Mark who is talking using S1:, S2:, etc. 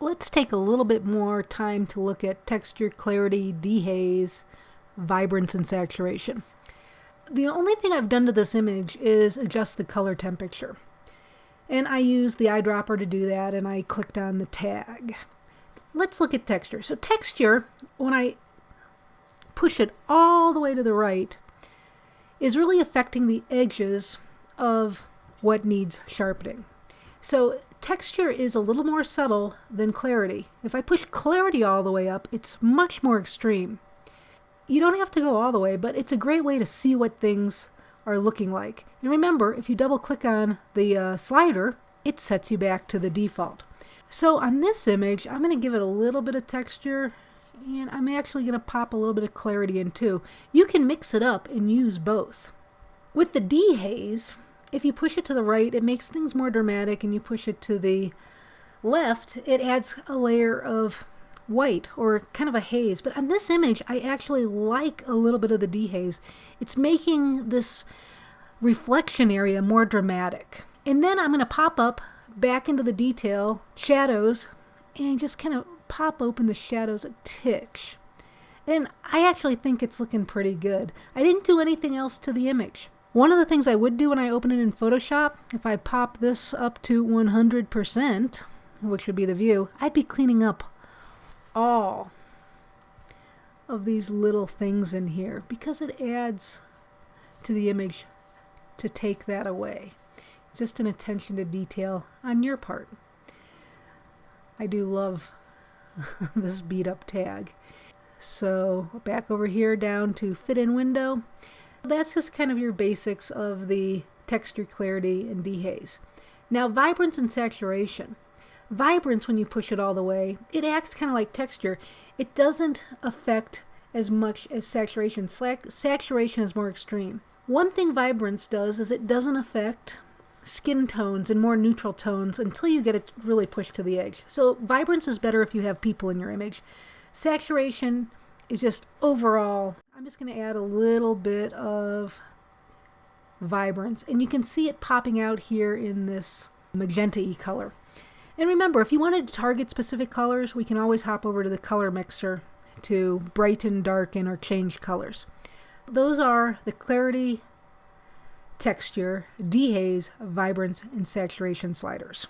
S1: let's take a little bit more time to look at texture, clarity, dehaze, vibrance, and saturation. The only thing I've done to this image is adjust the color temperature. And I used the eyedropper to do that, and I clicked on the tag. Let's look at texture. So texture, when I push it all the way to the right, is really affecting the edges of what needs sharpening. So texture is a little more subtle than clarity. If I push clarity all the way up, it's much more extreme. You don't have to go all the way, but it's a great way to see what things are looking like. And remember, if you double click on the slider, it sets you back to the default. So on this image, I'm going to give it a little bit of texture, and I'm actually going to pop a little bit of clarity in too. You can mix it up and use both. With the dehaze, if you push it to the right, it makes things more dramatic, and you push it to the left, it adds a layer of white or kind of a haze. But on this image, I actually like a little bit of the dehaze. It's making this reflection area more dramatic. And then I'm going to pop up back into the detail, shadows, and just kind of pop open the shadows a titch. And I actually think it's looking pretty good. I didn't do anything else to the image. One of the things I would do when I open it in Photoshop, if I pop this up to 100%, which would be the view, I'd be cleaning up all of these little things in here because it adds to the image to take that away. It's just an attention to detail on your part. I do love this beat up tag. So back over here down to fit in window. That's just kind of your basics of the texture, clarity, and dehaze. Now vibrance and saturation. Vibrance, when you push it all the way, it acts kind of like texture. It doesn't affect as much as saturation. Saturation is more extreme. One thing vibrance does is it doesn't affect skin tones and more neutral tones until you get it really pushed to the edge. So vibrance is better if you have people in your image. Saturation is just overall. I'm just going to add a little bit of vibrance, and you can see it popping out here in this magenta-y color. And remember, if you wanted to target specific colors, we can always hop over to the color mixer to brighten, darken, or change colors. Those are the clarity, texture, dehaze, vibrance, and saturation sliders.